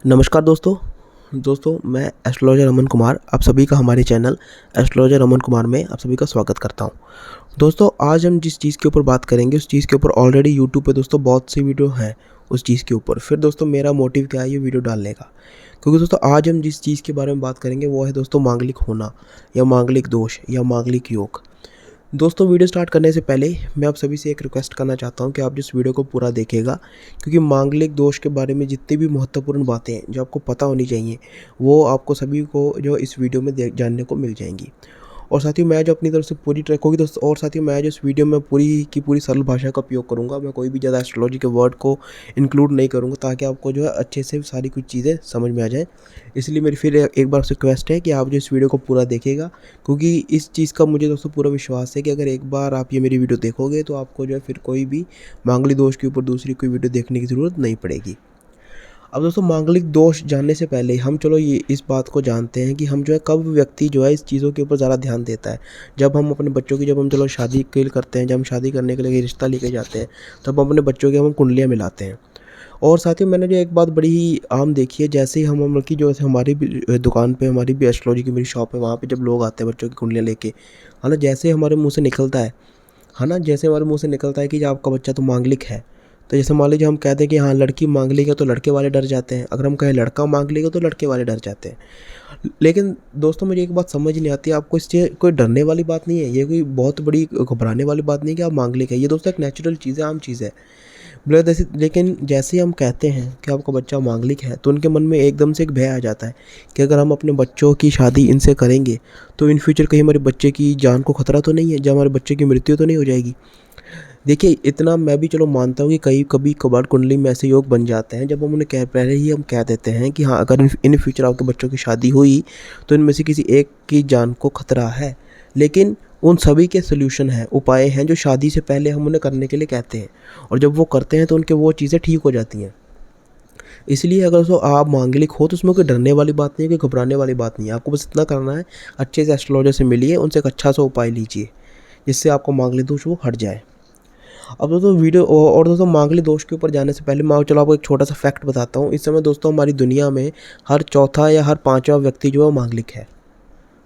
नमस्कार दोस्तों मैं एस्ट्रोलॉजर अमन कुमार आप सभी का हमारे चैनल एस्ट्रोलॉजर अमन कुमार में आप सभी का स्वागत करता हूं। दोस्तों आज हम जिस चीज़ के ऊपर बात करेंगे उस चीज़ के ऊपर ऑलरेडी यूट्यूब पे दोस्तों बहुत सी वीडियो हैं उस चीज़ के ऊपर। फिर दोस्तों मेरा मोटिव क्या है ये वीडियो डालने का, क्योंकि दोस्तों आज हम जिस चीज़ के बारे में बात करेंगे वो है दोस्तों मांगलिक होना या मांगलिक दोष या मांगलिक योग। दोस्तों वीडियो स्टार्ट करने से पहले मैं आप सभी से एक रिक्वेस्ट करना चाहता हूं कि आप जिस वीडियो को पूरा देखिएगा, क्योंकि मांगलिक दोष के बारे में जितनी भी महत्वपूर्ण बातें हैं जो आपको पता होनी चाहिए वो आपको सभी को जो इस वीडियो में जानने को मिल जाएंगी। और साथियों मैं जो अपनी तरफ से पूरी ट्रैक होगी दोस्तों, और साथियों मैं जो इस वीडियो में पूरी की पूरी सरल भाषा का उपयोग करूँगा। मैं कोई भी ज़्यादा एस्ट्रोलॉजी के वर्ड को इंक्लूड नहीं करूँगा ताकि आपको जो है अच्छे से सारी कुछ चीज़ें समझ में आ जाए। इसलिए मेरी फिर एक बार से रिक्वेस्ट है कि आप जो इस वीडियो को पूरा देखिएगा, क्योंकि इस चीज़ का मुझे दोस्तों पूरा विश्वास है कि अगर एक बार आप ये मेरी वीडियो देखोगे तो आपको जो है फिर कोई भी मांगलिक दोष के ऊपर दूसरी कोई वीडियो देखने की ज़रूरत नहीं पड़ेगी। अब दोस्तों मांगलिक दोष जानने से पहले हम चलो ये इस बात को जानते हैं कि हम जो है कब व्यक्ति जो है इस चीज़ों के ऊपर ज़्यादा ध्यान देता है। जब हम अपने बच्चों की जब हम चलो शादी के लिए करते हैं, जब हम शादी करने के लिए रिश्ता लेके जाते हैं, तब हम अपने बच्चों की हम कुंडलियाँ मिलाते हैं। और साथ ही मैंने जो एक बात बड़ी ही आम देखी है, जैसे ही हम की जो है हमारी भी दुकान पे हमारी भी एस्ट्रोलॉजी की मेरी शॉप है, वहाँ पे जब लोग आते हैं बच्चों की कुंडलियाँ लेके, है ना, जैसे हमारे मुँह से निकलता है ना, जैसे हमारे मुँह से निकलता है कि आपका बच्चा तो मांगलिक है, तो जैसे मान लीजिए हम कहते हैं कि हाँ लड़की मांगलिक है तो लड़के वाले डर जाते हैं, अगर हम कहें लड़का मांगलिक है तो लड़के वाले डर जाते हैं। लेकिन दोस्तों मुझे एक बात समझ नहीं आती, आपको इससे कोई डरने वाली बात नहीं है, ये कोई बहुत बड़ी घबराने वाली बात नहीं कि आप मांगलिक है। ये दोस्तों एक नेचुरल चीज़ है, आम चीज़ है। लेकिन जैसे ही हम कहते हैं कि आपका बच्चा मांगलिक है तो उनके मन में एकदम से एक भय आ जाता है कि अगर हम अपने बच्चों की शादी इनसे करेंगे तो इन फ्यूचर कहीं हमारे बच्चे की जान को खतरा तो नहीं है, जब हमारे बच्चे की मृत्यु तो नहीं हो जाएगी। देखिए इतना मैं भी चलो मानता हूँ कि कई कभी कभार कुंडली में ऐसे योग बन जाते हैं जब हम उन्हें पहले ही हम कह देते हैं कि हाँ अगर इन फ्यूचर आपके बच्चों की शादी हुई तो इनमें से किसी एक की जान को खतरा है। लेकिन उन सभी के सोल्यूशन हैं, उपाय हैं जो शादी से पहले हम उन्हें करने के लिए कहते हैं, और जब वो करते हैं तो उनके वो चीज़ें ठीक हो जाती हैं। इसलिए अगर तो आप मांगलिक हो तो उसमें कोई डरने वाली बात नहीं है, कोई घबराने वाली बात नहीं है। आपको बस इतना करना है, अच्छे से एस्ट्रोलॉजर से मिलिए, उनसे एक अच्छा सा उपाय लीजिए जिससे आपको मांगलिक दोष वो हट जाए। अब दोस्तों वीडियो और दोस्तों मांगलिक दोष के ऊपर जाने से पहले मैं चलो आपको एक छोटा सा फैक्ट बताता हूँ। इस समय दोस्तों हमारी दुनिया में हर चौथा या हर पांचवा व्यक्ति जो है मांगलिक है।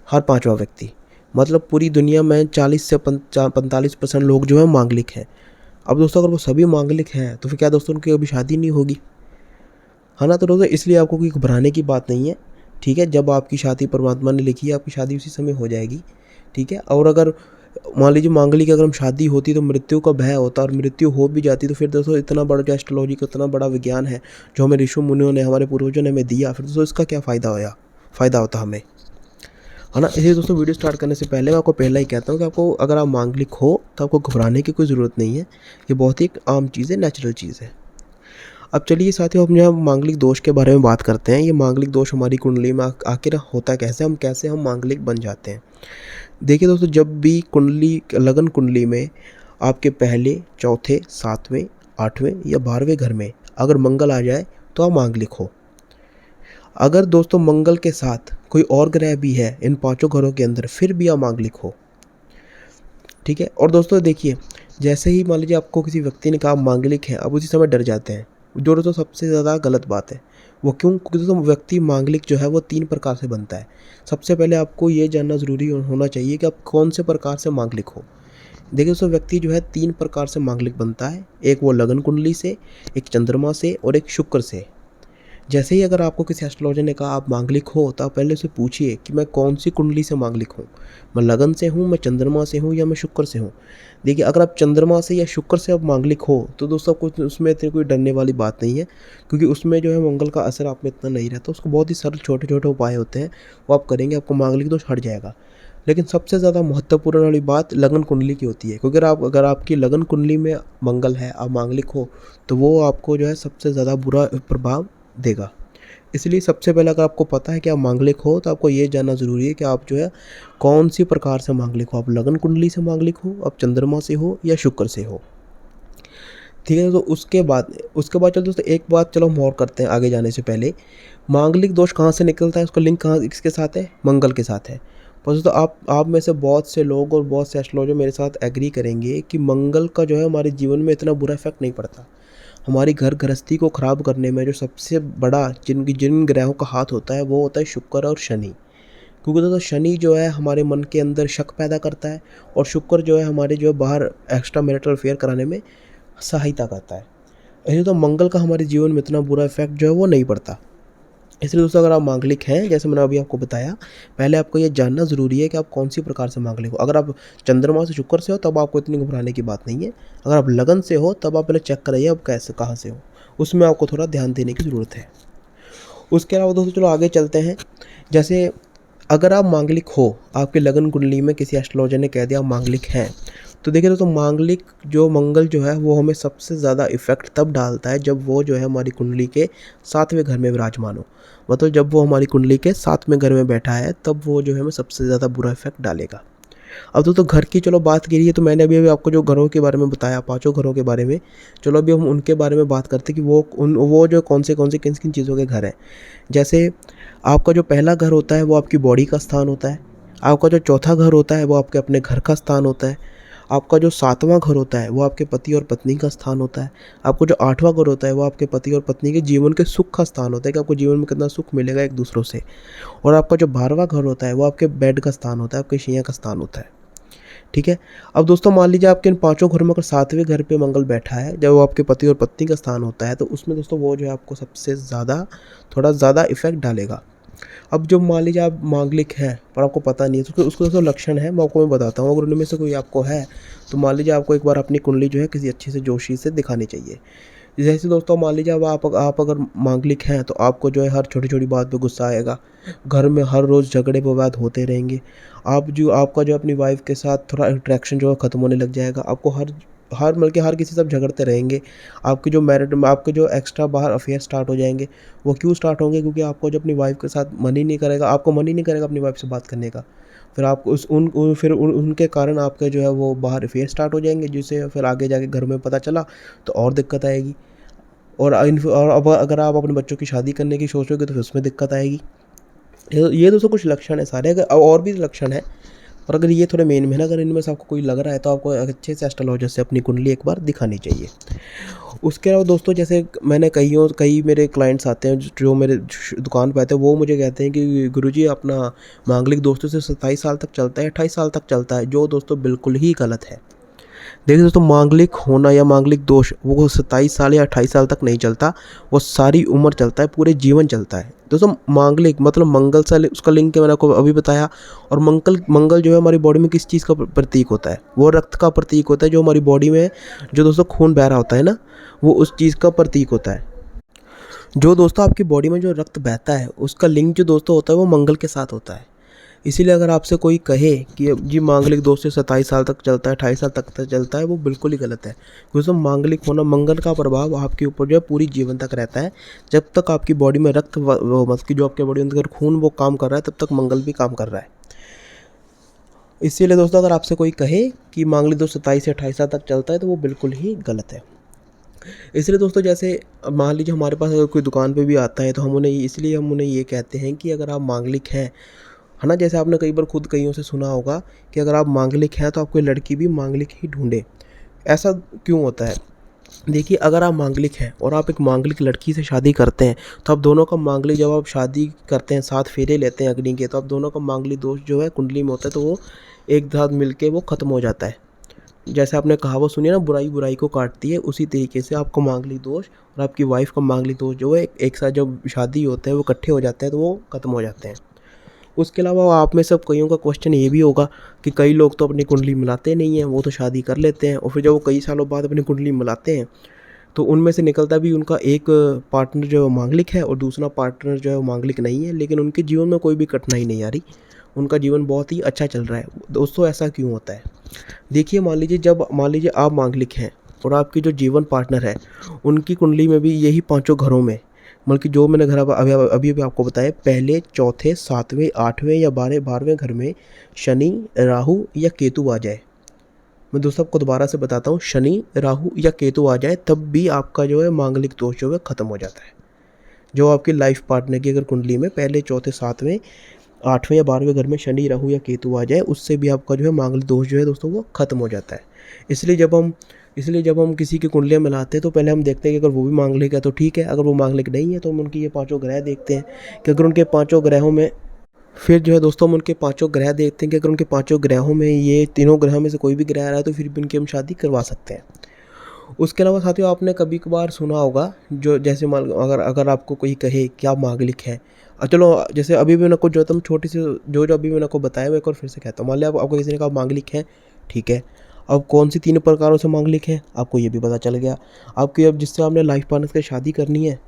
हर पांचवा व्यक्ति मतलब पूरी दुनिया में 40 से 45% लोग जो है मांगलिक हैं। अब दोस्तों अगर वो सभी मांगलिक हैं तो फिर क्या दोस्तों उनकी अभी शादी नहीं होगी, है ना। तो दोस्तों इसलिए आपको कोई घबराने की बात नहीं है, ठीक है। जब आपकी शादी परमात्मा ने लिखी है आपकी शादी उसी समय हो जाएगी, ठीक है। और अगर मान लीजिए मांगलिक की अगर हम शादी होती तो मृत्यु का भय होता और मृत्यु हो भी जाती तो फिर दोस्तों इतना बड़ा जो एस्ट्रोलॉजी का इतना बड़ा विज्ञान है जो हमें ऋषि मुनियों ने हमारे पूर्वजों ने हमें दिया, फिर दोस्तों इसका क्या फ़ायदा होता हमें, है ना। इसलिए दोस्तों वीडियो स्टार्ट करने से पहले मैं आपको पहला ही कहता हूँ कि आपको अगर आप मांगलिक हो तो आपको घबराने की कोई ज़रूरत नहीं है। ये बहुत ही एक आम चीज़ है, नेचुरल चीज़ है। अब चलिए साथियों हम यहाँ मांगलिक दोष के बारे में बात करते हैं। ये मांगलिक दोष हमारी कुंडली में आखिर होता कैसे, हम कैसे हम मांगलिक बन जाते हैं। देखिए दोस्तों जब भी कुंडली लगन कुंडली में आपके पहले, चौथे, सातवें, आठवें या 12वें घर में अगर मंगल आ जाए तो आप मांगलिक हो। अगर दोस्तों मंगल के साथ कोई और ग्रह भी है इन पांचों घरों के अंदर फिर भी आप मांगलिक हो, ठीक है। और दोस्तों देखिए जैसे ही मान लीजिए आपको किसी व्यक्ति ने कहा मांगलिक है, अब उसी समय डर जाते हैं, जो दोस्तों सबसे ज़्यादा गलत बात है। वो क्यों? क्योंकि दोस्तों व्यक्ति मांगलिक जो है वो 3 प्रकार से बनता है। सबसे पहले आपको ये जानना ज़रूरी होना चाहिए कि आप कौन से प्रकार से मांगलिक हो। देखिए दोस्तों व्यक्ति जो है 3 प्रकार से मांगलिक बनता है। एक वो लगन कुंडली से, एक चंद्रमा से और एक शुक्र से। जैसे ही अगर आपको किसी एस्ट्रोलॉजर ने कहा आप मांगलिक हो तो आप पहले उसे पूछिए कि मैं कौन सी कुंडली से मांगलिक हूँ, मैं लगन से हूँ, मैं चंद्रमा से हूँ या मैं शुक्र से हूँ। देखिए अगर आप चंद्रमा से या शुक्र से आप मांगलिक हो तो दोस्तों कुछ उसमें इतनी कोई डरने वाली बात नहीं है, क्योंकि उसमें जो है मंगल का असर आप में इतना नहीं रहता। उसको बहुत ही सरल छोटे छोटे उपाय होते हैं, वो आप करेंगे आपको मांगलिक दोष हट जाएगा। लेकिन सबसे ज़्यादा महत्वपूर्ण वाली बात लगन कुंडली की होती है, क्योंकि अगर आपकी लगन कुंडली में मंगल है, आप मांगलिक हो, तो वो आपको जो है सबसे ज़्यादा बुरा प्रभाव देगा। इसलिए सबसे पहले अगर आपको पता है कि आप मांगलिक हो तो आपको ये जानना ज़रूरी है कि आप जो है कौन सी प्रकार से मांगलिक हो। आप लगन कुंडली से मांगलिक हो, आप चंद्रमा से हो या शुक्र से हो, ठीक है। तो उसके बाद चलो दोस्तों एक बात चलो हम और करते हैं आगे जाने से पहले। मांगलिक दोष कहाँ से निकलता है, उसका लिंक कहाँ किसके साथ है? मंगल के साथ है। पर दोस्तों आप में से बहुत से लोग और बहुत से एस्ट्रोलॉजर मेरे साथ एग्री करेंगे कि मंगल का जो है हमारे जीवन में इतना बुरा इफेक्ट नहीं पड़ता। हमारी घर गृहस्थी को ख़राब करने में जो सबसे बड़ा जिन ग्रहों का हाथ होता है वो होता है शुक्र और शनि। क्योंकि दोस्तों शनि जो है हमारे मन के अंदर शक पैदा करता है, और शुक्र जो है हमारे जो है बाहर एक्स्ट्रा मैरिटल अफेयर कराने में सहायता करता है। ऐसे तो मंगल का हमारे जीवन में इतना बुरा इफेक्ट जो है वो नहीं पड़ता। इसलिए दोस्तों अगर आप मांगलिक हैं, जैसे मैंने अभी आपको बताया, पहले आपको ये जानना ज़रूरी है कि आप कौन सी प्रकार से मांगलिक हो। अगर आप चंद्रमा से शुक्र से हो तब आपको इतनी घबराने की बात नहीं है। अगर आप लगन से हो तब आप पहले चेक कराइए आप कैसे कहाँ से हो, उसमें आपको थोड़ा ध्यान देने की ज़रूरत है। उसके अलावा दोस्तों चलो आगे चलते हैं। जैसे अगर आप मांगलिक हो, आपके लगन कुंडली में किसी एस्ट्रोलॉजर ने कह दिया आप मांगलिक हैं, तो देखिए दोस्तों मांगलिक जो मंगल जो है वो हमें सबसे ज़्यादा इफ़ेक्ट तब डालता है जब वो जो है हमारी कुंडली के 7वें घर में विराजमान हो। मतलब जब वो हमारी कुंडली के 7वें घर में बैठा है तब वो जो है हमें सबसे ज़्यादा बुरा इफेक्ट डालेगा। अब दोस्तों घर की चलो बात की है, तो मैंने अभी आपको जो घरों के बारे में बताया, 5 घरों के बारे में, चलो अभी हम उनके बारे में बात करते हैं कि वो जो कौन से किन किन चीज़ों के घर हैं। जैसे आपका जो पहला घर होता है वो आपकी बॉडी का स्थान होता है। आपका जो चौथा घर होता है वो आपके अपने घर का स्थान होता है। आपका जो 7वां घर होता है वो आपके पति और पत्नी का स्थान होता है। आपको जो 8वां घर होता है वो आपके पति और पत्नी के जीवन के सुख का स्थान होता है कि आपको जीवन में कितना सुख मिलेगा एक दूसरों से। और आपका जो 12वां घर होता है वो आपके बेड का स्थान होता है, आपके शैया का स्थान होता है। ठीक है। अब दोस्तों मान लीजिए आपके इन 5 घरों में अगर 7वें घर पे मंगल बैठा है, जब वो आपके पति और पत्नी का स्थान होता है, तो उसमें दोस्तों वो जो है आपको सबसे ज़्यादा थोड़ा ज़्यादा इफेक्ट डालेगा। अब जो मान लीजिए आप मांगलिक हैं पर आपको पता नहीं है, तो उसके दोस्तों लक्षण है, मैं बताता हूँ। अगर उनमें से कोई आपको है तो मान लीजिए आपको एक बार अपनी कुंडली जो है किसी अच्छे से जोशी से दिखानी चाहिए। जैसे दोस्तों मान लीजिए अब आप अगर मांगलिक हैं तो आपको जो है हर छोटी छोटी बात पे गुस्सा आएगा। घर में हर रोज़ झगड़े विवाद होते रहेंगे। आपका जो अपनी वाइफ के साथ थोड़ा अट्रैक्शन जो है ख़त्म होने लग जाएगा। आपको हर हर बल्कि हर किसी से आप झगड़ते रहेंगे। आपकी जो मैरिड में आपके जो एक्स्ट्रा बाहर अफेयर स्टार्ट हो जाएंगे। वो क्यों स्टार्ट होंगे? क्योंकि आपको जो अपनी वाइफ के साथ मन ही नहीं करेगा, आपको मन ही नहीं करेगा अपनी वाइफ से बात करने का। फिर आपको उनके कारण आपके जो है वो बाहर अफेयर स्टार्ट हो जाएंगे, जिससे फिर आगे जाके घर में पता चला तो और दिक्कत आएगी। और अब अगर आप अपने बच्चों की शादी करने की सोचोगे तो फिर उसमें दिक्कत आएगी। ये दोस्तों कुछ लक्षण है सारे। अगर और भी लक्षण है, और अगर ये थोड़े मेन में ना, अगर इनमें से आपको कोई लग रहा है तो आपको अच्छे से एस्ट्रोलॉजर से अपनी कुंडली एक बार दिखानी चाहिए। उसके अलावा दोस्तों जैसे मैंने कई मेरे क्लाइंट्स आते हैं जो मेरे दुकान पे आते हैं, वो मुझे कहते हैं कि गुरुजी अपना मांगलिक दोस्तों से 27 साल तक चलता है, 28 साल तक चलता है, जो दोस्तों बिल्कुल ही गलत है। देखिए दोस्तों मांगलिक होना या मांगलिक दोष वो 27 साल या 28 साल तक नहीं चलता, वो सारी उम्र चलता है, पूरे जीवन चलता है। दोस्तों मांगलिक मतलब मंगल से उसका लिंक मैंने आपको अभी बताया। और मंगल जो है हमारी बॉडी में किस चीज़ का प्रतीक होता है? वो रक्त का प्रतीक होता है। जो हमारी बॉडी में जो दोस्तों खून बह रहा होता है ना, वो उस चीज़ का प्रतीक होता है। जो दोस्तों आपकी बॉडी में जो रक्त बहता है उसका लिंक जो दोस्तों होता है वो मंगल के साथ होता है। इसीलिए अगर आपसे कोई कहे कि जी मांगलिक दोष से 27 साल तक चलता है, 28 साल तक चलता है, वो बिल्कुल ही गलत है। क्योंकि मांगलिक होना, मंगल का प्रभाव आपके ऊपर जो है पूरी जीवन तक रहता है। जब तक आपकी बॉडी में रक्त मतलब की जो आपके बॉडी में अंदर खून वो काम कर रहा है, तब तक मंगल भी काम कर रहा है। इसीलिए दोस्तों अगर आपसे कोई कहे कि मांगलिक दोष 27 से 28 साल तक चलता है तो वो बिल्कुल ही गलत है। इसलिए दोस्तों जैसे मान लीजिए हमारे पास अगर कोई दुकान पे भी आता है तो हम उन्हें ये कहते हैं कि अगर आप मांगलिक हैं, है ना, जैसे आपने कई बार खुद कईयों से सुना होगा कि अगर आप मांगलिक हैं तो आपको लड़की भी मांगलिक ही ढूंढे। ऐसा क्यों होता है? देखिए अगर आप मांगलिक हैं और आप एक मांगलिक लड़की से शादी करते हैं तो आप दोनों का मांगलिक, जब आप शादी करते हैं 7 फेरे लेते हैं अग्नि के, तो आप दोनों का मांगलिक दोष जो है कुंडली में होता है तो वो एक साथ मिलके वो ख़त्म हो जाता है। जैसे आपने कहावत सुनी है ना, बुराई बुराई को काटती है, उसी तरीके से आपका मांगलिक दोष और आपकी वाइफ का मांगलिक दोष जो है एक साथ जब शादी होते हैं वो इकट्ठे हो जाते हैं तो वो ख़त्म हो जाते हैं। उसके अलावा आप में सब कईयों का क्वेश्चन ये भी होगा कि कई लोग तो अपनी कुंडली मिलाते नहीं हैं, वो तो शादी कर लेते हैं और फिर जब वो कई सालों बाद अपनी कुंडली मिलाते हैं तो उनमें से निकलता भी उनका एक पार्टनर जो है मांगलिक है और दूसरा पार्टनर जो है वो मांगलिक नहीं है, लेकिन उनके जीवन में कोई भी कठिनाई नहीं आ रही, उनका जीवन बहुत ही अच्छा चल रहा है। दोस्तों ऐसा क्यों होता है? देखिए मान लीजिए आप मांगलिक हैं और आपकी जो जीवन पार्टनर है उनकी कुंडली में भी यही 5 घरों में, बल्कि जो मैंने घर अभी आपको बताया, पहले, चौथे, 7वें, 8वें या 12वें घर में शनि, राहु या केतु आ जाए। मैं दोस्तों आपको दोबारा से बताता हूँ, शनि, राहु या केतु आ जाए तब भी आपका जो है मांगलिक दोष जो है ख़त्म हो जाता है। जो आपकी लाइफ पार्टनर की अगर कुंडली में पहले, चौथे, 7वें, 8वें या 12वें घर में शनि, राहु या केतु आ जाए, उससे भी आपका जो है मांगलिक दोष जो है दोस्तों वो ख़त्म हो जाता है। इसलिए जब हम इसलिए जब हम किसी की कुंडलियाँ मिलाते हैं तो पहले हम देखते हैं कि अगर वो भी मांगलिक है तो ठीक है, अगर वो मांगलिक नहीं है तो हम उनकी ये पाँचों ग्रह देखते हैं कि अगर उनके पाँचों ग्रहों में, फिर जो है दोस्तों हम उनके पाँचों ग्रह देखते हैं कि अगर उनके पाँचों ग्रहों में ये तीनों ग्रहों में से कोई भी ग्रह आ रहा है तो फिर भी उनकी हम शादी करवा सकते हैं। उसके अलावा साथियों, आपने कभी कभार सुना होगा, जो जैसे मान लो अगर अगर आपको कोई कहे कि आप मांगलिक हैं, चलो जैसे अभी भी मेरे को जो तुम छोटी सी जो जो अभी मैंने आपको बताया वो एक और फिर से कहता हूँ। मान लिया आपको किसी ने कहा मांगलिक है, ठीक है। अब कौन सी 3 प्रकारों से मांगलिक है आपको ये भी पता चल गया। आपकी अब जिससे आपने लाइफ पार्टनर से शादी करनी है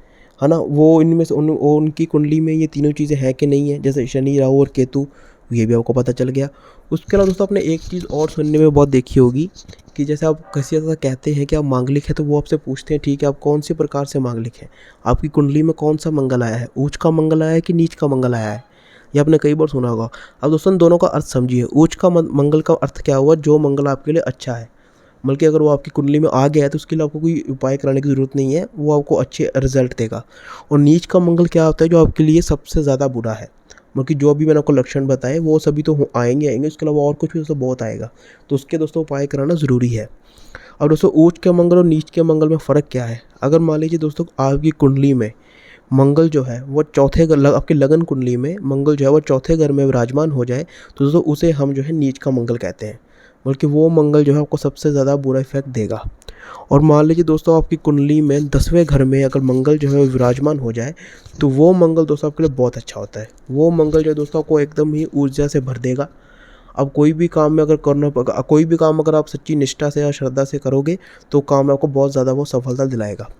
ना, वो इनमें से उनकी कुंडली में ये तीनों चीज़ें हैं कि नहीं है, जैसे शनि, राहु और केतु, ये भी आपको पता चल गया। उसके अलावा दोस्तों आपने एक चीज़ और सुनने में बहुत देखी होगी कि जैसे आप किसी ऐसा कहते हैं कि आप मांगलिक हैं तो वो आपसे पूछते हैं ठीक है आप कौन सी प्रकार से मांगलिक हैं, आपकी कुंडली में कौन सा मंगल आया है, ऊंच का मंगल आया है कि नीच का मंगल आया है। ये आपने कई बार सुना होगा। अब दोस्तों दोनों का अर्थ समझिए। ऊंच का मंगल का अर्थ क्या हुआ, जो मंगल आपके लिए अच्छा है, बल्कि अगर वो आपकी कुंडली में आ गया है तो उसके लिए आपको कोई उपाय कराने की ज़रूरत नहीं है, वो आपको अच्छे रिजल्ट देगा। और नीच का मंगल क्या होता है, जो आपके लिए सबसे ज़्यादा बुरा है, बल्कि जो भी मैंने आपको लक्षण बताए वो सभी तो आएंगे, उसके अलावा और कुछ भी दोस्तों बहुत आएगा, तो उसके दोस्तों उपाय कराना ज़रूरी है। और दोस्तों ऊंच के मंगल और नीच के मंगल में फ़र्क क्या है। अगर मान लीजिए दोस्तों आपकी कुंडली में मंगल जो है वो चौथे घर, आपकी लगन कुंडली में मंगल जो है वो चौथे घर में विराजमान हो जाए तो दोस्तों उसे हम जो है नीच का मंगल कहते हैं, बल्कि वो मंगल जो है आपको सबसे ज़्यादा बुरा इफेक्ट देगा। और मान लीजिए दोस्तों आपकी कुंडली में 10वें घर में अगर मंगल जो है विराजमान हो जाए तो वो मंगल दोस्तों आपके लिए बहुत अच्छा होता है। वो मंगल जो है दोस्तों आपको एकदम ही ऊर्जा से भर देगा। अब कोई भी काम में अगर कोई भी काम अगर आप सच्ची निष्ठा से या श्रद्धा से करोगे तो काम आपको बहुत ज़्यादा वो सफलता दिलाएगा।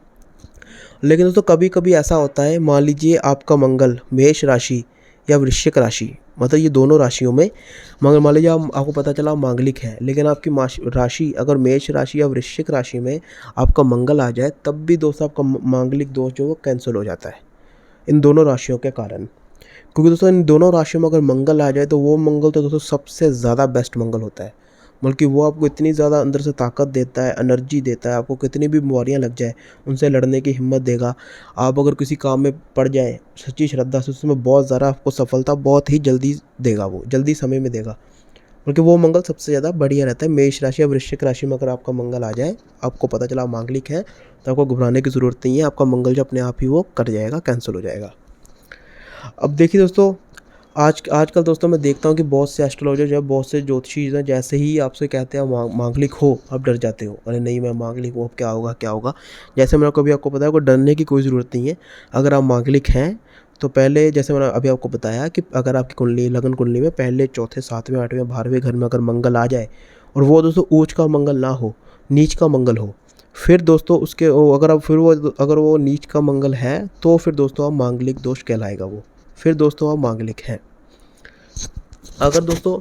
लेकिन दोस्तों कभी कभी ऐसा होता है, मान लीजिए आपका मंगल मेष राशि या वृश्चिक राशि, मतलब ये दोनों राशियों में, मगर मान लीजिए आपको पता चला आप मांगलिक है, लेकिन आपकी राशि अगर मेष राशि या वृश्चिक राशि में आपका मंगल आ जाए तब भी दोस्तों आपका मांगलिक दोष जो वो कैंसिल हो जाता है इन दोनों राशियों के कारण। क्योंकि दोस्तों इन दोनों राशियों में अगर मंगल आ जाए तो वो मंगल तो दोस्तों सबसे ज़्यादा बेस्ट मंगल होता है, बल्कि वो आपको इतनी ज़्यादा अंदर से ताकत देता है, एनर्जी देता है, आपको कितनी भी बीमारियां लग जाए उनसे लड़ने की हिम्मत देगा। आप अगर किसी काम में पड़ जाए सच्ची श्रद्धा से उसमें बहुत ज़्यादा आपको सफलता बहुत ही जल्दी देगा, वो जल्दी समय में देगा, बल्कि वो मंगल सबसे ज़्यादा बढ़िया रहता है। मेष राशि या वृश्चिक राशि में अगर आपका मंगल आ जाए, आपको पता चला मांगलिक है, तो आपको घबराने की ज़रूरत नहीं है, आपका मंगल जो अपने आप ही वो कट जाएगा, कैंसिल हो जाएगा। अब देखिए दोस्तों, आजकल दोस्तों मैं देखता हूँ कि बहुत से एस्ट्रोलॉजर जो है, बहुत से ज्योतिषी हैं, जैसे ही आपसे कहते हैं मांगलिक हो आप डर जाते हो, अरे नहीं मैं मांगलिक हूँ अब क्या होगा क्या होगा। जैसे मैंने कभी आपको बताया, कोई डरने की कोई ज़रूरत नहीं है। अगर आप मांगलिक हैं तो पहले, जैसे मैंने अभी आपको बताया कि अगर आपकी कुंडली लगन कुंडली में पहले चौथे 7वें 8वें 12वें घर में अगर मंगल आ जाए और वो दोस्तों ऊंच का मंगल ना हो, नीच का मंगल हो, फिर दोस्तों उसके अगर आप फिर वो अगर वो नीच का मंगल है तो फिर दोस्तों आप मांगलिक दोष कहलाएगा वो, फिर दोस्तों आप मांगलिक हैं। अगर दोस्तों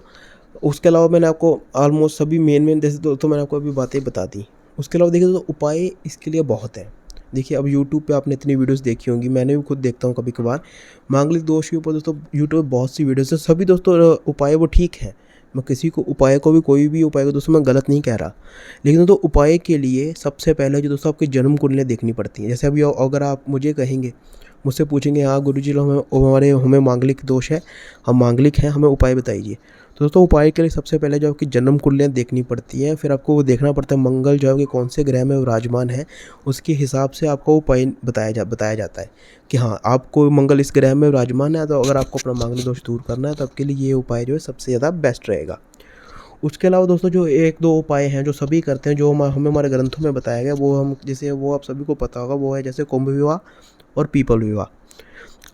उसके अलावा मैंने आपको ऑलमोस्ट सभी मेन जैसे दोस्तों मैंने आपको अभी बातें बता दी। उसके अलावा देखिए दोस्तों उपाय इसके लिए बहुत हैं। देखिए अब यूट्यूब पे आपने इतनी वीडियोस देखी होंगी, मैंने भी खुद देखता हूँ कभी कभार मांगलिक दोष के ऊपर दोस्तों यूट्यूब पे बहुत सी वीडियोस है, सभी दोस्तों उपाय वो ठीक है। मैं किसी को उपाय को भी कोई भी उपाय को दोस्तों मैं गलत नहीं कह रहा, लेकिन दोस्तों उपाय के लिए सबसे पहले जो दोस्तों आपकी जन्म कुंडलियाँ देखनी पड़ती हैं। जैसे अभी अगर आप मुझे कहेंगे, मुझसे पूछेंगे हाँ गुरुजी हमें मांगलिक दोष है, हम मांगलिक हैं, हमें उपाय बताइए, तो दोस्तों उपाय के लिए सबसे पहले जो आपकी जन्म कुंडलियाँ देखनी पड़ती हैं, फिर आपको वो देखना पड़ता है मंगल जो है कि कौन से ग्रह में विराजमान है, उसके हिसाब से आपको उपाय बताया जाता है कि हाँ आपको मंगल इस ग्रह में विराजमान है, तो अगर आपको अपना मांगलिक दोष दूर करना है तो आपके लिए ये उपाय जो है सबसे ज़्यादा बेस्ट रहेगा। उसके अलावा दोस्तों जो 1-2 उपाय हैं जो सभी करते हैं, जो हमें हमारे ग्रंथों में बताया गया, वो हम जैसे वो आप सभी को पता होगा, वो है जैसे कुंभ विवाह और पीपल विवाह।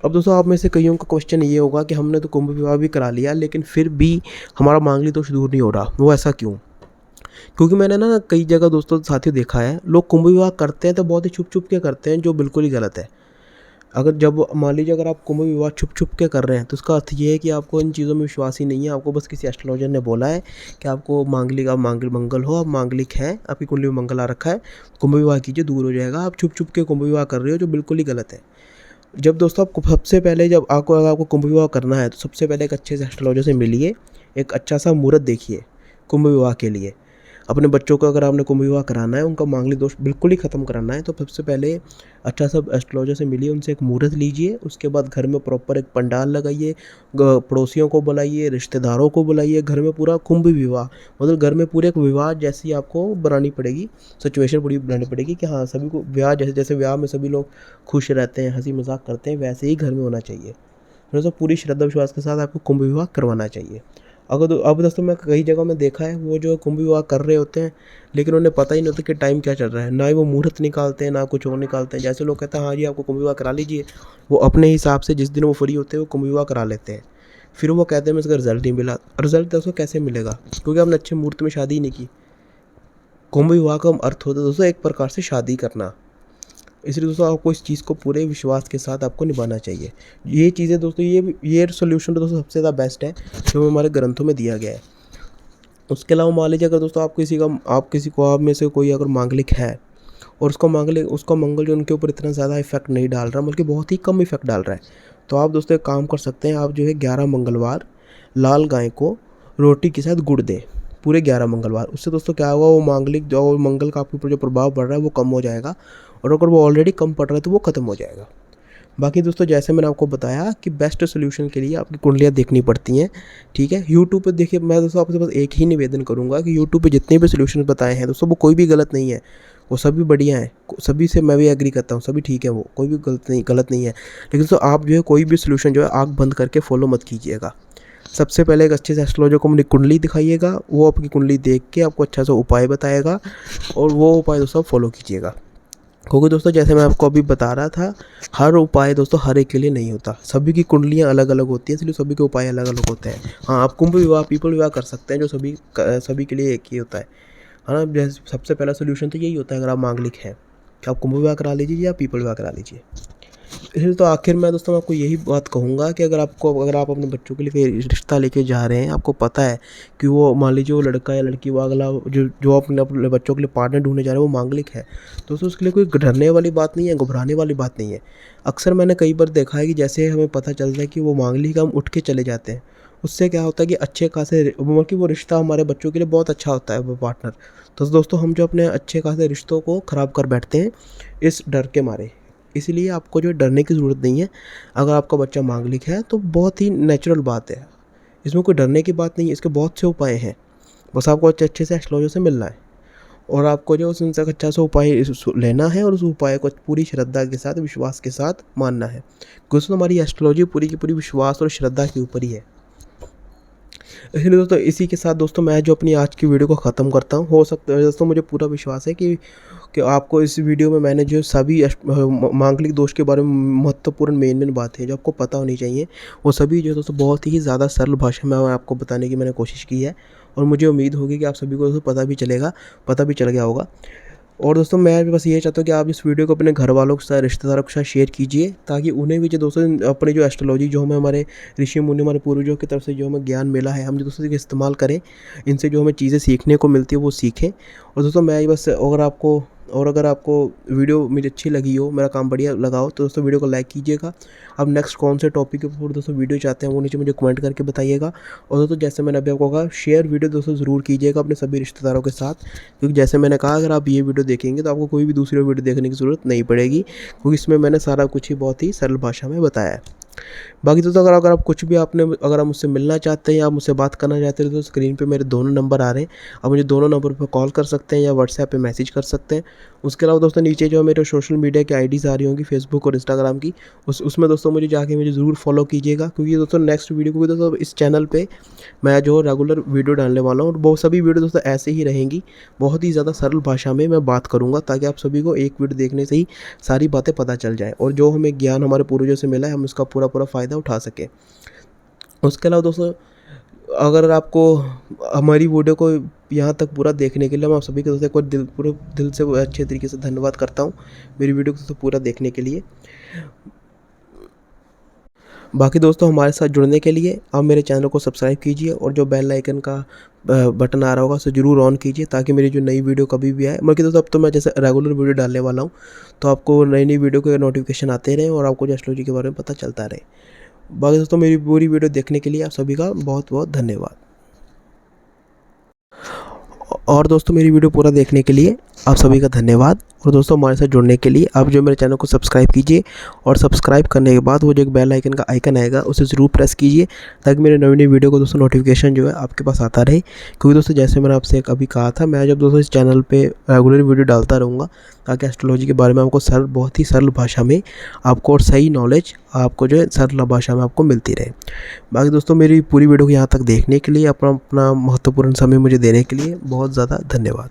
अब दोस्तों आप में से कईयों का क्वेश्चन ये होगा कि हमने तो कुंभ विवाह भी करा लिया लेकिन फिर भी हमारा मांगलिक दोष दूर नहीं हो रहा, वो ऐसा क्यों? क्योंकि मैंने ना कई जगह दोस्तों साथियों देखा है, लोग कुंभ विवाह करते हैं तो बहुत ही छुप छुप के करते हैं, जो बिल्कुल ही गलत है। अगर जब मान लीजिए अगर आप कुंभ विवाह छुप छुप के कर रहे हैं तो उसका अर्थ ये है कि आपको इन चीज़ों में विश्वास ही नहीं है, आपको बस किसी एस्ट्रोलॉजर ने बोला है कि आपको आप मंगल हो, आप मांगलिक हैं, आपकी कुंडली में मंगल आ रखा है, कुंभ विवाह कीजिए दूर हो जाएगा। आप छुप छुप के कुंभ विवाह कर रहे हो, जो बिल्कुल ही गलत है। जब दोस्तों आपको सबसे पहले जब आपको कुंभ विवाह करना है तो सबसे पहले एक अच्छे से एस्ट्रोलॉजर से मिलिए, एक अच्छा सा मुहूर्त देखिए कुंभ विवाह के लिए। अपने बच्चों को अगर आपने कुंभ विवाह कराना है, उनका मांगलिक दोष बिल्कुल ही ख़त्म कराना है, तो सबसे पहले अच्छा सा एस्ट्रोलॉजर से मिलिए, उनसे एक मुहूर्त लीजिए। उसके बाद घर में प्रॉपर एक पंडाल लगाइए, पड़ोसियों को बुलाइए, रिश्तेदारों को बुलाइए, घर में पूरा कुंभ विवाह, मतलब घर में पूरे एक विवाह जैसी आपको बनानी पड़ेगी, सिचुएशन पूरी बनानी पड़ेगी कि हाँ सभी को विवाह, जैसे जैसे विवाह में सभी लोग खुश रहते हैं, हंसी मजाक करते हैं, वैसे ही घर में होना चाहिए। दोस्तों पूरी श्रद्धा विश्वास के साथ आपको कुंभ विवाह करवाना चाहिए। अब दोस्तों मैं कई जगहों में देखा है, वो जो कुंभ विवाह कर रहे होते हैं, लेकिन उन्हें पता ही नहीं होता कि टाइम क्या चल रहा है, ना ही वो मुहूर्त निकालते हैं, ना कुछ और निकालते हैं। जैसे लोग कहते हैं हाँ जी आपको कुंभ विवाह करा लीजिए, वो अपने हिसाब से जिस दिन वो फ्री होते हैं वो कुंभ विवाह करा लेते हैं। फिर वो कहते हैं मैं इसका रिजल्ट नहीं मिला। रिजल्ट दोस्तों कैसे मिलेगा, क्योंकि आपने अच्छे मुहूर्त में शादी ही नहीं की। कुंभ विवाह का अर्थ होता है दोस्तों एक प्रकार से शादी करना। इसलिए दोस्तों आपको इस चीज़ को पूरे विश्वास के साथ आपको निभाना चाहिए। ये चीज़ें दोस्तों, ये सोल्यूशन तो दोस्तों सबसे ज़्यादा बेस्ट है जो हमारे ग्रंथों में दिया गया है। उसके अलावा मान लीजिए अगर दोस्तों आप किसी को आप में से कोई अगर मांगलिक है और उसका मंगल जो उनके ऊपर इतना ज़्यादा इफेक्ट नहीं डाल रहा, बल्कि बहुत ही कम इफेक्ट डाल रहा है, तो आप दोस्तों एक काम कर सकते हैं। आप जो है 11 मंगलवार लाल गाय को रोटी के साथ गुड़ दें, पूरे 11 मंगलवार। उससे दोस्तों क्या होगा, वो मांगलिक जो मंगल का आपके ऊपर जो प्रभाव पड़ रहा है वो कम हो जाएगा, और अगर वो ऑलरेडी कम पड़ रहा है तो वो ख़त्म हो जाएगा। बाकी दोस्तों जैसे मैंने आपको बताया कि बेस्ट सोल्यूशन के लिए आपकी कुंडलियाँ देखनी पड़ती हैं, ठीक है। यूट्यूब पे देखिए, मैं दोस्तों आपसे बस एक ही निवेदन करूँगा कि यूट्यूब पे जितने भी सोल्यूशन बताए हैं दोस्तों, वो कोई भी गलत नहीं है, वो सभी बढ़िया हैं, सभी से मैं भी एग्री करता हूँ, सभी ठीक है, वो कोई भी गलत नहीं है। लेकिन दोस्तों आप जो है कोई भी सोल्यूशन जो है आँख बंद करके फॉलो मत कीजिएगा। सबसे पहले एक अच्छे से एस्ट्रोलॉजर को अपनी कुंडली दिखाइएगा, वो आपकी कुंडली देख के आपको अच्छा सा उपाय बताएगा, और वो उपाय दोस्तों फॉलो कीजिएगा। क्योंकि दोस्तों जैसे मैं आपको अभी बता रहा था, हर उपाय दोस्तों हर एक के लिए नहीं होता, सभी की कुंडलियाँ अलग अलग होती हैं, इसलिए सभी के उपाय अलग अलग होते हैं। हाँ आप कुंभ विवाह पीपल विवाह कर सकते हैं, जो सभी के लिए एक ही होता है ना। जैसे सबसे पहला सोल्यूशन तो यही होता है, अगर आप मांगलिक हैं कि आप कुंभ विवाह करा लीजिए या पीपल विवाह करा लीजिए। इसलिए तो आखिर में दोस्तों मैं आपको यही बात कहूँगा कि अगर आप अपने बच्चों के लिए कोई रिश्ता लेके जा रहे हैं, आपको पता है कि वो मान लीजिए वो लड़का या लड़की, वो अगला जो अपने बच्चों के लिए पार्टनर ढूंढने जा रहे हैं वो मांगलिक है, तो दोस्तों उसके लिए कोई डरने वाली बात नहीं है, घबराने वाली बात नहीं है। अक्सर मैंने कई बार देखा है कि जैसे हमें पता चलता है कि वो मांगलिक है, हम उठ के चले जाते हैं। उससे क्या होता है कि अच्छे खासे मतलब कि वो रिश्ता हमारे बच्चों के लिए बहुत अच्छा होता है वो पार्टनर। तो दोस्तों हम जो अपने अच्छे खासे रिश्तों को ख़राब कर बैठते हैं इस डर के मारे। इसीलिए आपको जो डरने की ज़रूरत नहीं है। अगर आपका बच्चा मांगलिक है तो बहुत ही नेचुरल बात है, इसमें कोई डरने की बात नहीं है, इसके बहुत से उपाय हैं। बस आपको अच्छे से एस्ट्रोलॉजर से मिलना है, और आपको जो उनसे अच्छा सा उपाय लेना है, और उस उपाय को पूरी श्रद्धा के साथ, विश्वास के साथ मानना है। दोस्तों हमारी एस्ट्रोलॉजी पूरी की पूरी विश्वास और श्रद्धा के ऊपर ही है। इसलिए दोस्तों इसी के साथ दोस्तों मैं जो अपनी आज की वीडियो को ख़त्म करता हूँ। हो सकता है दोस्तों, मुझे पूरा विश्वास है कि आपको इस वीडियो में मैंने जो सभी मांगलिक दोष के बारे में महत्वपूर्ण मेन बातें जो आपको पता होनी चाहिए, वो सभी जो दोस्तों बहुत ही ज़्यादा सरल भाषा में आपको बताने की मैंने कोशिश की है, और मुझे उम्मीद होगी कि आप सभी को दोस्तों पता भी चल गया होगा। और दोस्तों मैं बस ये चाहता हूँ कि आप इस वीडियो को अपने घर वालों के साथ, रिश्तेदारों के साथ शेयर कीजिए, ताकि उन्हें भी जो दोस्तों अपने जो एस्ट्रोलॉजी जो हमें हमारे ऋषि मुनि, हमारे पूर्वजों की तरफ से जो हमें ज्ञान मिला है, हम जो दोस्तों इस्तेमाल करें, इनसे जो हमें चीज़ें सीखने को मिलती है वो सीखें। और दोस्तों मैं बस अगर आपको वीडियो मेरी अच्छी लगी हो, मेरा काम बढ़िया लगा हो, तो दोस्तों वीडियो को लाइक कीजिएगा। अब नेक्स्ट कौन से टॉपिक के ऊपर दोस्तों वीडियो चाहते हैं वो नीचे मुझे कमेंट करके बताइएगा। और दोस्तों जैसे मैंने अभी आपको कहा, शेयर वीडियो दोस्तों ज़रूर कीजिएगा अपने सभी रिश्तेदारों के साथ, क्योंकि जैसे मैंने कहा अगर आप ये वीडियो देखेंगे तो आपको कोई भी दूसरी वीडियो देखने की ज़रूरत नहीं पड़ेगी, क्योंकि इसमें मैंने सारा कुछ ही बहुत ही सरल भाषा में बताया है। बाकी दोस्तों अगर आप कुछ भी अगर आप मुझसे मिलना चाहते हैं या मुझसे बात करना चाहते हैं, तो स्क्रीन पे मेरे दोनों नंबर आ रहे हैं, आप मुझे दोनों नंबर पर कॉल कर सकते हैं या व्हाट्सएप पे मैसेज कर सकते हैं। उसके अलावा दोस्तों नीचे जो मेरे सोशल मीडिया की आईडीज़ आ रही होंगी, फेसबुक और इंस्टाग्राम की, उसमें दोस्तों मुझे ज़रूर फॉलो कीजिएगा, क्योंकि दोस्तों नेक्स्ट वीडियो को भी दोस्तों इस चैनल पर मैं जो रेगुलर वीडियो डालने वाला हूँ, और बहुत सभी वीडियो दोस्तों ऐसे ही रहेंगी, बहुत ही ज़्यादा सरल भाषा में मैं बात करूँगा, ताकि आप सभी को एक वीडियो देखने से ही सारी बातें पता चल जाए, और जो हमें ज्ञान हमारे पूर्वजों से मिला है हम उसका पूरा फ़ायदा उठा सकें। उसके अलावा दोस्तों अगर आपको हमारी वीडियो को यहाँ तक पूरा देखने के लिए, मैं आप सभी के दोस्तों को पूरे दिल से अच्छे तरीके से धन्यवाद करता हूँ मेरी वीडियो को पूरा देखने के लिए। बाकी दोस्तों हमारे साथ जुड़ने के लिए आप मेरे चैनल को सब्सक्राइब कीजिए, और जो बेल आइकन का बटन आ रहा होगा उसे ज़रूर ऑन कीजिए, ताकि मेरी जो नई वीडियो कभी भी आए, बल्कि दोस्तों अब तो मैं जैसे रेगुलर वीडियो डालने वाला हूँ, तो आपको नई वीडियो के नोटिफिकेशन आते रहें और आपको जो एस्ट्रोलॉजी के बारे में पता चलता रहे। बाकी दोस्तों मेरी पूरी वीडियो देखने के लिए आप सभी का बहुत बहुत धन्यवाद। और दोस्तों मेरी वीडियो पूरा देखने के लिए आप सभी का धन्यवाद। और दोस्तों हमारे साथ जुड़ने के लिए आप जो मेरे चैनल को सब्सक्राइब कीजिए, और सब्सक्राइब करने के बाद वो जो एक बेल आइकन का आइकन आएगा उसे ज़रूर प्रेस कीजिए, ताकि मेरे नई नई वीडियो को दोस्तों नोटिफिकेशन जो है आपके पास आता रहे। क्योंकि दोस्तों जैसे मैंने आपसे अभी कहा था, मैं जब दोस्तों इस चैनल पे रेगुलर वीडियो डालता रहूँगा, ताकि एस्ट्रोलॉजी के बारे में आपको सरल, बहुत ही सरल भाषा में आपको, और सही नॉलेज आपको जो है सरल भाषा में आपको मिलती रहे। बाकी दोस्तों मेरी पूरी वीडियो को यहाँ तक देखने के लिए, अपना महत्वपूर्ण समय मुझे देने के लिए बहुत ज़्यादा धन्यवाद।